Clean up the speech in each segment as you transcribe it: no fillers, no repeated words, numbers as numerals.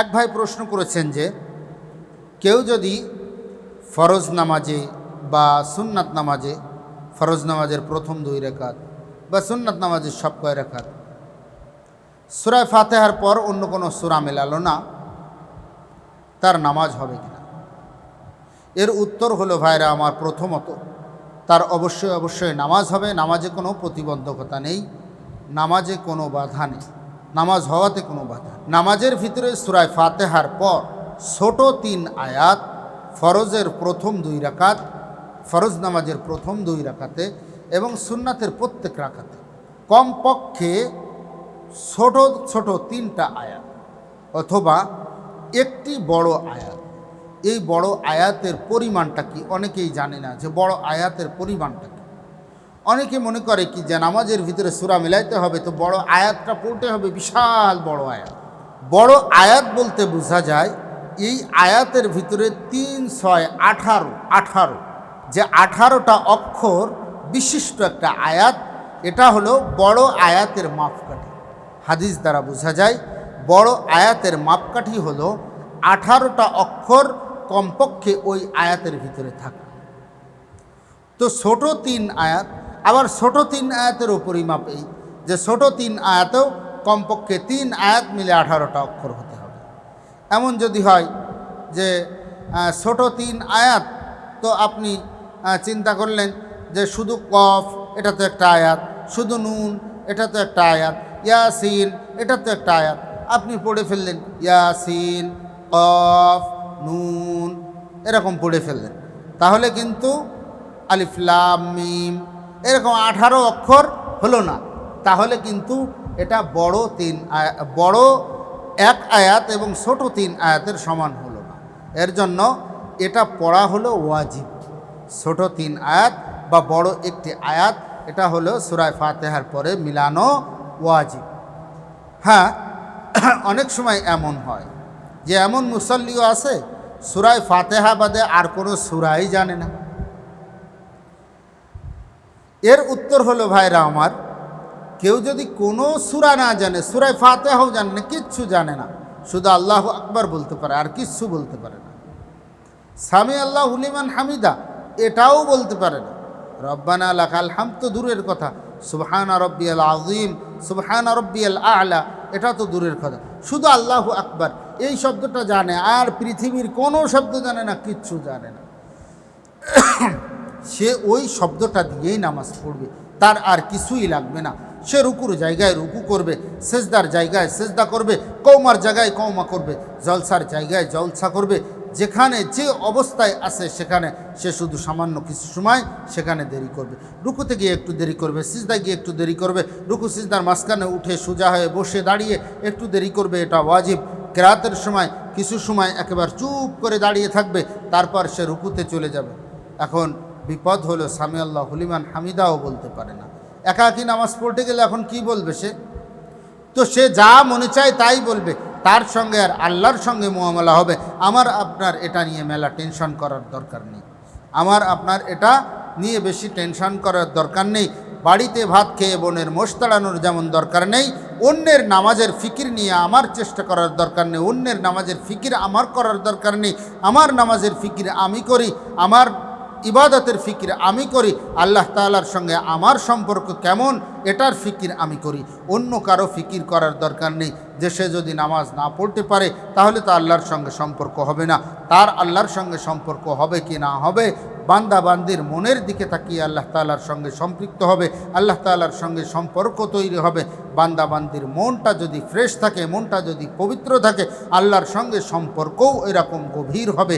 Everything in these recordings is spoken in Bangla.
এক ভাই প্রশ্ন করেছেন যে কেউ যদি ফরজ নামাজে বা সুন্নাত নামাজে, ফরজ নামাজের প্রথম 2 রাকাত বা সুন্নাত নামাজের সব কয় রাকাত সূরা ফাতিহার পর অন্য কোনো সূরা মেলালো না, তার নামাজ হবে কিনা? এর উত্তর হলো ভাইরা আমার, প্রথমত তার অবশ্যই নামাজ হবে। নামাজে কোনো প্রতিবন্ধকতা নেই, নামাজে কোনো বাধা নেই, নামাজ হওয়াতে কোনো বাধা। নামাজের ভিতরে সূরা ফাতিহার পর ছোট 3 আয়াত ফরজের প্রথম 2 রাকাত, ফরজ নামাজের প্রথম 2 রাকাতে এবং সুন্নাতের প্রত্যেক রাকাতে কমপক্ষে ছোট ছোট 3টা আয়াত অথবা একটি বড় আয়াত। এই বড় আয়াতের পরিমাণটা কি অনেকেই জানে না, যে বড় আয়াতের পরিমাণটা কি। অনেকে মনে করে কি যে নামাজের ভিতরে সূরা মিলাইতে হবে তো বড় আয়াতটা পড়তে হবে, বিশাল বড় আয়াত। বড় আয়াত বলতে বোঝা যায় এই আয়াতের ভিতরে 3, 6, 18 যে 18টা অক্ষর বিশিষ্ট একটা আয়াত, এটা হলো বড় আয়াতের মাপকাঠি। হাদিস দ্বারা বোঝা যায় বড় আয়াতের মাপকাঠি হলো 18টা অক্ষর কমপক্ষে ওই আয়াতের ভিতরে থাকে। তো ছোট 3 আয়াত, আবার ছোট 3 আয়াতেরও পরিমাপ এই যে ছোট 3 আয়াতেও কমপক্ষে 3 আয়াত মিলে 18টা অক্ষর হতে হবে। এমন যদি হয় যে ছোট 3 আয়াত, তো আপনি চিন্তা করলেন যে শুধু কফ, এটা তো একটা আয়াত, শুধু নুন, এটা তো একটা আয়াত, ইয়াসিন, এটা তো একটা আয়াত, আপনি পড়ে ফেললেন ইয়াসিন, কফ, নুন, এরকম পড়ে ফেললেন, তাহলে কিন্তু আলিফ লাম মিম এরকম 18 অক্ষর হলো না। তাহলে কিন্তু এটা বড় 1 আয়াত এবং ছোট 3 আয়াতের সমান হলো না। এর জন্য এটা পড়া হলো ওয়াজিব। ছোট 3 আয়াত বা বড় একটি আয়াত, এটা হলো সূরা ফাতিহার পরে মিলানো ওয়াজিব। হ্যাঁ, অনেক সময় এমন হয় যে এমন মুসল্লিও আছে সূরা ফাতিহা বাদে আর কোনো সূরাই জানে না। এর উত্তর হলো ভাইরা আমার, কেউ যদি কোনো সূরা না জানে, সূরা ফাতিহাও জানে না, কিচ্ছু জানে না, শুধু আল্লাহু আকবার বলতে পারে, আর কিচ্ছু বলতে পারে না, সামি আল্লাহু লিমান হামিদা এটাও বলতে পারে না, রব্বানা লাকাল হামদ তো দূরের কথা, সুবহানা রব্বিয়াল আযীম, সুবহানা রব্বিয়াল আ'লা এটা তো দূরের কথা, শুধু আল্লাহু আকবার এই শব্দটা জানে, আর পৃথিবীর কোনো শব্দ জানে না, কিচ্ছু জানে না। সে ওই শব্দটা দিয়েই নামাজ পড়বে, তার আর কিছুই লাগবে না। সে রুকুর জায়গায় রুকু করবে, সেজদার জায়গায় সেজদা করবে, কওমার জায়গায় কওমা করবে, জলসার জায়গায় জলসা করবে, যেখানে যে অবস্থায় আছে সেখানে সে শুধু সামান্য কিছু সময় সেখানে দেরি করবে, রুকুতে গিয়ে একটু দেরি করবে, সিজদায় গিয়ে একটু দেরি করবে, রুকু সিজদার মাঝখানে উঠে সোজা হয়ে বসে দাঁড়িয়ে একটু দেরি করবে, এটা ওয়াজিব। কেরাতের সময় কিছু সময় একেবারে চুপ করে দাঁড়িয়ে থাকবে, তারপর সে রুকুতে চলে যাবে। এখন বিপদ হলো সামি আল্লাহু লিমান হামিদাও বলতে পারে না। একাকী নামাজ পড়তে গেলে এখন কি বলবে সে? তো সে যা মনে চায় তাই বলবে, তার সঙ্গে আর আল্লাহর সঙ্গে মুআমালা হবে। আমার আপনার এটা নিয়ে মেলা টেনশন করার দরকার নেই, আমার আপনার এটা নিয়ে বেশি টেনশন করার দরকার নেই। বাড়িতে ভাত খেয়ে বোনের মোষ তাড়ানোর যেমন দরকার নেই, অন্যের নামাজের ফিকির নিয়ে আমার চেষ্টা করার দরকার নেই, অন্যের নামাজের ফিকির আমার করার দরকার নেই। আমার নামাজের ফিকির আমি করি, আমার ইবাদতের ফিকির আমি করি, আল্লাহ তাআলার সঙ্গে আমার সম্পর্ক কেমন এটার ফিকির আমি করি, অন্য কারো ফিকির করার দরকার নেই। যে সে যদি নামাজ না পড়তে পারে তাহলে তো আল্লাহর সঙ্গে সম্পর্ক হবে না। তার আল্লাহর সঙ্গে সম্পর্ক হবে কি না হবে, বান্দা বান্দির মনের দিকে তাকিয়ে আল্লাহ তাআলার সঙ্গে সম্পৃক্ত হবে, আল্লাহ তাআলার সঙ্গে সম্পর্ক তৈরি হবে। বান্দা বান্দির মনটা যদি ফ্রেশ থাকে, মনটা যদি পবিত্র থাকে, আল্লাহর সঙ্গে সম্পর্কও এরকম গভীর হবে।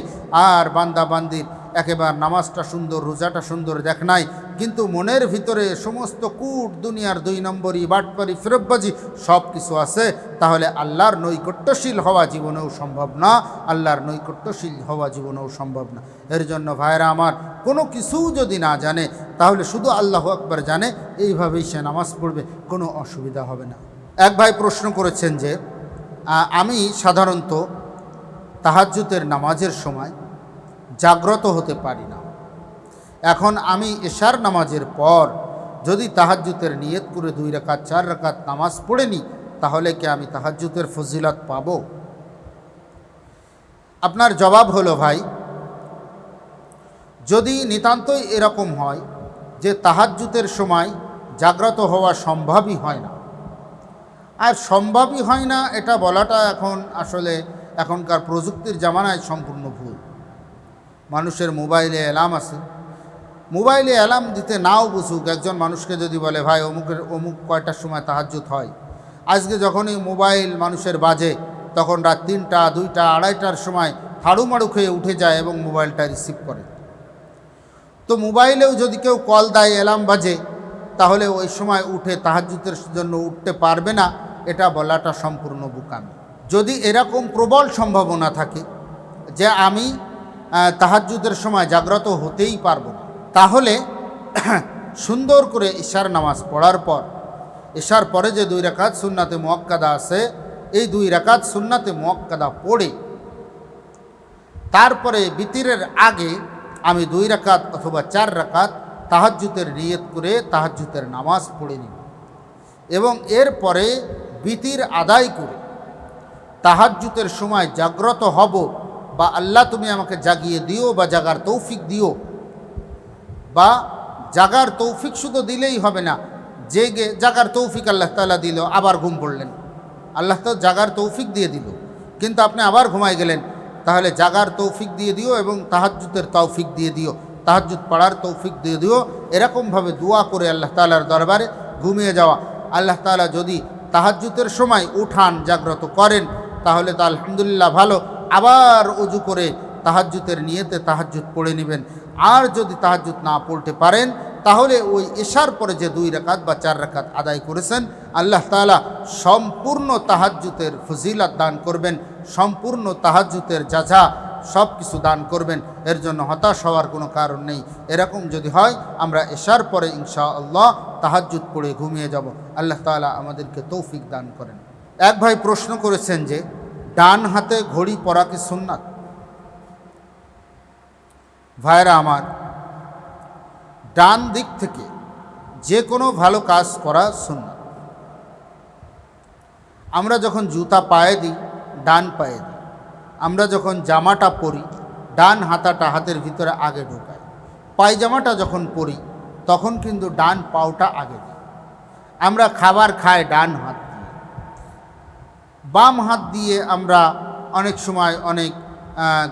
আর বান্দা বান্দির একেবারে নামাজটা সুন্দর, রোজাটা সুন্দর দেখ নাই, কিন্তু মনের ভিতরে সমস্ত কূট দুনিয়ার 2 নম্বরই, বাটপারি, ফিরব্বাজি সব কিছু আছে, তাহলে আল্লাহর নৈকট্যশীল হওয়া জীবনেও সম্ভব না, আল্লাহর নৈকট্যশীল হওয়া জীবনেও সম্ভব না। এর জন্য ভাইরা আমার, কোনো কিছু যদি না জানে তাহলে শুধু আল্লাহু আকবার জানে, এইভাবেই সে নামাজ পড়বে, কোনো অসুবিধা হবে না। এক ভাই প্রশ্ন করেছেন যে আমি সাধারণত তাহাজ্জুদের নামাজের সময় জাগ্রত হতে পারি না, এখন আমি এশার নামাজের পর যদি তাহাজ্জুদের নিয়ত করে 2 রাকাত 4 রাকাত নামাজ পড়ে নিই, তাহলে কি আমি তাহাজ্জুদের ফজিলত পাবো? আপনার জবাব হলো, ভাই যদি নিতান্তই এরকম হয় যে তাহাজ্জুদের সময় জাগ্রত হওয়া সম্ভবই হয় না, আর সম্ভবই হয় না এটা বলাটা এখন আসলে এখনকার প্রযুক্তির জামানায় সম্পূর্ণ ভুল। মানুষের মোবাইলে অ্যালার্ম আছে, মোবাইলে অ্যালার্ম দিতে নাও বুঝুক, একজন মানুষকে যদি বলে ভাই অমুক কয়টার সময় তাহাজ্জুদ হয়, আজকে যখনই মোবাইল মানুষের বাজে তখন রাত 3টা, 2টা, 2:30টার সময় হাড়ুমাড়ু খেয়ে উঠে যায় এবং মোবাইলটা রিসিভ করে। তো মোবাইলেও যদি কেউ কল দেয়, অ্যালার্ম বাজে, তাহলে ওই সময় উঠে তাহাজ্জুদের জন্য উঠতে পারবে না, এটা বলাটা সম্পূর্ণ বোকামি। যদি এরকম প্রবল সম্ভাবনা থাকে যে আমি তাহাজ্জুদের সময় জাগ্রত হতেই পারবো না, তাহলে সুন্দর করে ইশার নামাজ পড়ার পর, ইশার পরে যে 2 রাকাত সুন্নাতে মুআক্কাদা আছে, এই 2 রাকাত সুন্নাতে মুআক্কাদা পড়ে তারপরে বিতিরের আগে আমি 2 রাকাত অথবা 4 রাকাত তাহাজ্জুদের নিয়ত করে তাহাজ্জুদের নামাজ পড়ে নিব এবং এরপরে বিতির আদায় করে তাহাজ্জুদের সময় জাগ্রত হব, বা আল্লাহ তুমি আমাকে জাগিয়ে দিও বা জাগার তৌফিক দিও, বা জাগার তৌফিক শুধু দিলেই হবে না, জেগে জাগার তৌফিক আল্লাহ তাআলা দিল, আবার ঘুম পড়লেন, আল্লাহ তো জাগার তৌফিক দিয়ে দিল কিন্তু আপনি আবার ঘুমাই গেলেন, তাহলে জাগার তৌফিক দিয়ে দিও এবং তাহাজ্জুদের তৌফিক দিয়ে দিও, তাহাজ্জুদ পড়ার তৌফিক দিয়ে দিও, এরকমভাবে দোয়া করে আল্লাহ তাআলার দরবারে ঘুমিয়ে যাওয়া। আল্লাহ তাআলা যদি তাহাজ্জুদের সময় উঠান, জাগ্রত করেন, তাহলে তো আলহামদুলিল্লাহ ভালো, আবার ওযু করে তাহাজ্জুদের নিয়তে তাহাজ্জুদ পড়ে নেবেন। আর যদি তাহাজ্জুদ না পড়তে পারেন, তাহলে ওই ইশার পরে যে 2 রাকাত বা 4 রাকাত আদায় করেছেন, আল্লাহ তাআলা সম্পূর্ণ তাহাজ্জুদের ফজিলত দান করবেন, সম্পূর্ণ তাহাজ্জুদের যাজা সব কিছু দান করবেন। এর জন্য হতাশ হওয়ার কোনো কারণ নেই। এরকম যদি হয়, আমরা ইশার পরে ইনশাআল্লাহ তাহাজ্জুদ পড়ে ঘুমিয়ে যাব। আল্লাহ তাআলা আমাদেরকে তৌফিক দান করেন। এক ভাই প্রশ্ন করেছেন যে ডান হাতে ঘড়ি পরা কি সুন্নাত? ভাইরা আমার, ডান দিক থেকে যে কোনো ভালো কাজ করা সুন্নাত। আমরা যখন জুতা পায়ে দিই, ডান পায়ে দিই। আমরা যখন জামাটা পরি, ডান হাতাটা হাতের ভিতরে আগে ঢোকাই। পায়জামাটা যখন পরি, তখন কিন্তু ডান পাওটা আগে দিই। আমরা খাবার খাই ডান হাত দিয়ে, বাম হাত দিয়ে আমরা অনেক সময় অনেক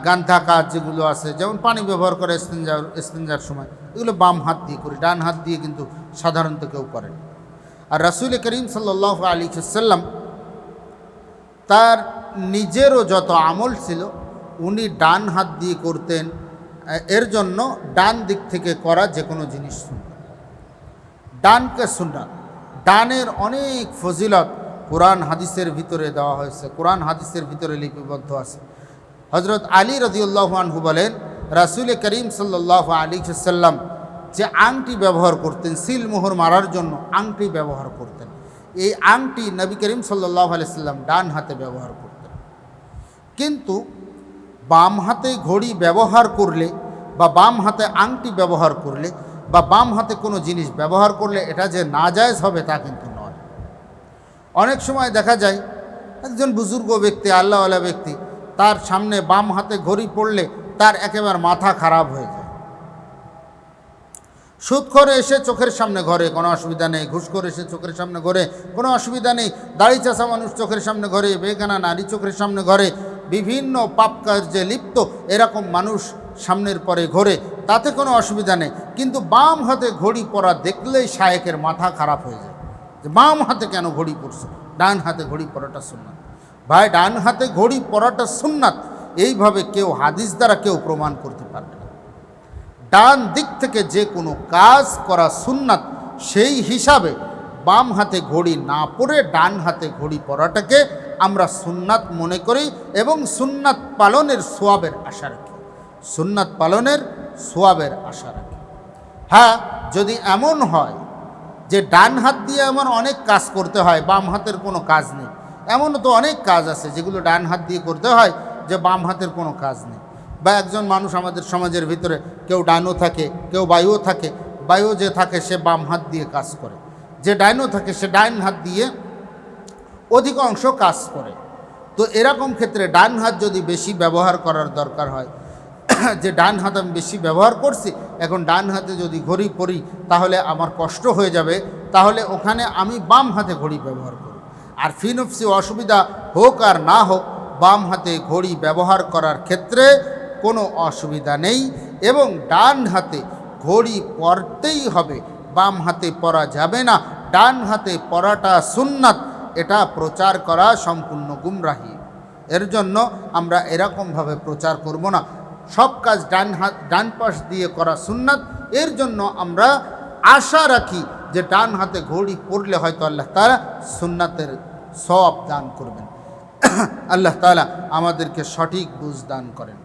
গান্ধা কাজ যেগুলো আছে, যেমন পানি ব্যবহার করে ইস্তেঞ্জার সময়, এগুলো বাম হাত দিয়ে করি, ডান হাত দিয়ে কিন্তু সাধারণত কেউ করেন। আর রাসূল করিম সাল্লাল্লাহু আলাইহি ওয়াসাল্লাম তার নিজেরও যত আমল ছিল উনি ডান হাত দিয়ে করতেন। এর জন্য ডান দিক থেকে করা যে কোনো জিনিস সুন্নাত, ডানকে সুন্নাত। ডানের অনেক ফজিলত কোরআন হাদিসের ভিতরে দেওয়া হয়েছে, কোরআন হাদিসের ভিতরে লিপিবদ্ধ আছে। হযরত আলী রাদিয়াল্লাহু আনহু বলেন, রাসূল করিম সাল্লাল্লাহু আলাইহি ওয়াসাল্লাম যে আংটি ব্যবহার করতেন, সিল মোহর মারার জন্য আংটি ব্যবহার করতেন, এই আংটি নবী করিম সাল্লাল্লাহু আলাইহি ওয়াসাল্লাম ডান হাতে ব্যবহার করতেন। কিন্তু বাম হাতে ঘড়ি ব্যবহার করলে বা বাম হাতে আংটি ব্যবহার করলে বা বাম হাতে কোনো জিনিস ব্যবহার করলে এটা যে নাজায়েজ হবে তা কিন্তু নয়। অনেক সময় দেখা যায় একজন বুজুর্গ ব্যক্তি, আল্লাহওয়ালা ব্যক্তি, তার সামনে বাম হাতে ঘড়ি পড়লে তার একেবারে মাথা খারাপ হয়ে যায়। সুদখোর এসে চোখের সামনে ঘরে, কোনো অসুবিধা নেই। ঘুষখোর এসে চোখের সামনে ঘরে, কোনো অসুবিধা নেই। দাড়ি চাষা মানুষ চোখের সামনে ঘরে, বেগানা নারী চোখের সামনে ঘরে, বিভিন্ন পাপ কার্যে লিপ্ত এরকম মানুষ সামনের পরে ঘরে, তাতে কোনো অসুবিধা নেই। কিন্তু বাম হাতে ঘড়ি পরা দেখলেই শায়েকের মাথা খারাপ হয়ে যায় যে বাম হাতে কেন ঘড়ি পরছে, ডান হাতে ঘড়ি পরাটা সুন্নাত। ভাই, ডান হাতে ঘড়ি পরাটা সুন্নাত এইভাবে কেউ হাদিস দ্বারা কেউ প্রমাণ করতে পারবে না। ডান দিক থেকে যে কোনো কাজ করা সুন্নাত, সেই হিসাবে বাম হাতে ঘড়ি না পরে ডান হাতে ঘড়ি পরাটাকে আমরা সুন্নাত মনে করি এবং সুন্নাত পালনের সোয়াবের আশা রাখি, সুন্নাত পালনের সোয়াবের আশা রাখি। হ্যাঁ, যদি এমন হয় যে ডান হাত দিয়ে আমার অনেক কাজ করতে হয়, বাম হাতের কোনো কাজ নেই, এমনও তো অনেক কাজ আছে যেগুলো ডান হাত দিয়ে করতে হয় যে বাম হাতের কোনো কাজ নেই। বা একজন মানুষ আমাদের সমাজের ভিতরে কেউ ডানও থাকে, কেউ বায়ুও থাকে। বায়ু যে থাকে সে বাম হাত দিয়ে কাজ করে, যে ডাইনও থাকে সে ডাইন হাত দিয়ে অধিকাংশ কাজ করে। তো এরকম ক্ষেত্রে ডান হাত যদি বেশি ব্যবহার করার দরকার হয়, যে ডান হাত আমি বেশি ব্যবহার করছি, এখন ডান হাতে যদি ঘড়ি পরি তাহলে আমার কষ্ট হয়ে যাবে, তাহলে ওখানে আমি বাম হাতে ঘড়ি ব্যবহার করি। আর ফিনফসি অসুবিধা হোক আর না হোক, বাম হাতে ঘড়ি ব্যবহার করার ক্ষেত্রে কোনো অসুবিধা নেই, এবং ডান হাতে ঘড়ি পরতেই হবে, বাম হাতে পরা যাবে না। ডান হাতে পরাটা সুন্নাত, এটা প্রচার করা সম্পূর্ণ গুমরাহি। এর জন্য আমরা এরকমভাবে প্রচার করব না। সব কাজ ডান পাশ দিয়ে করা সুন্নাত। এর জন্য আমরা আশা রাখি যে ডান হাতে ঘড়ি পরলে হয়তো আল্লাহ তাআলা সুন্নাতের সওয়াব দান করবেন। আল্লাহ তাআলা আমাদেরকে সঠিক বুঝ দান করেন।